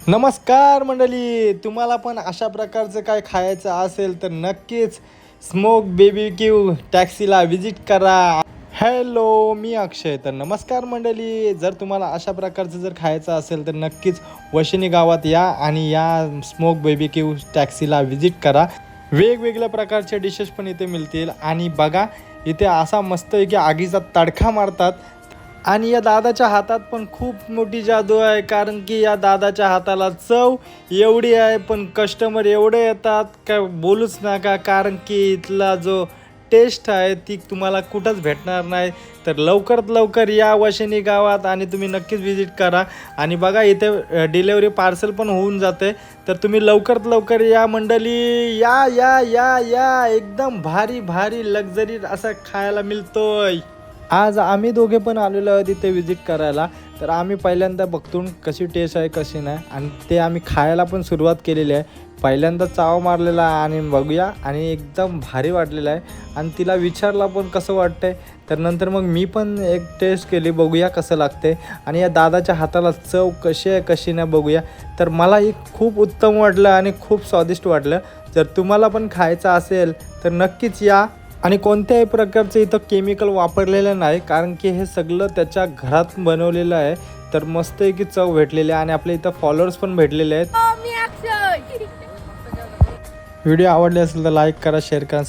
नमस्कार मंडळी, तुम्हाला पण अशा प्रकारचं काय खायचं असेल तर नक्कीच स्मोक BBQ टॅक्सीला व्हिजिट करा. हॅलो, मी अक्षय. तर नमस्कार मंडळी, जर तुम्हाला अशा प्रकारचं जर खायचं असेल तर नक्कीच वशिनी गावात या आणि या स्मोक BBQ टॅक्सीला व्हिजिट करा. वेगवेगळ्या प्रकारचे डिशेस पण इथे मिळतील आणि बघा इथे असा मस्त आहे की आगीचा तडका मारतात. आणि या दादाच्या हातात पण खूप मोठी जादू आहे, कारण की या दादाच्या हाताला चव एवढी आहे पण कस्टमर एवढे येतात काय बोलूच नका, कारण की इथला जो टेस्ट आहे ती तुम्हाला कुठंच भेटणार नाही. तर लवकरात लवकर या वशिनी गावात आणि तुम्ही नक्कीच व्हिजिट करा. आणि बघा इथे डिलेवरी पार्सल पण होऊन जाते, तर तुम्ही लवकरात लवकर या मंडळी. या या या या एकदम भारी भारी लक्झरी असं खायला मिळतोय. आज आम्ही दोघे पण आलेलो आहोत इथे व्हिजिट करायला. तर आम्ही पहिल्यांदा बघतो कशी टेस्ट आहे कशी नाही, आणि ते आम्ही खायला पण सुरुवात केलेली आहे. पहिल्यांदा चाव मारलेला आहे आणि बघूया, आणि एकदम भारी वाटलेला आहे. आणि तिला विचारला पण कसं वाटतंय, तर नंतर मग मी पण एक टेस्ट केली, बघूया कसं लागते आणि या दादाच्या हाताला चव कशी आहे कशी नाही बघूया. तर मला एक खूप उत्तम वाटलं आणि खूप स्वादिष्ट वाटलं. जर तुम्हाला पण खायचं असेल तर नक्कीच या. आणि कोणत्याही प्रकारचं इथं केमिकल वापरलेलं नाही, कारण की हे सगळं त्याच्या घरात बनवलेलं आहे. तर मस्त आहे की चव भेटलेली आहे आणि आपल्या इथं फॉलोअर्स पण भेटलेले आहेत. व्हिडिओ आवडले असेल तर लाईक करा, शेअर करा.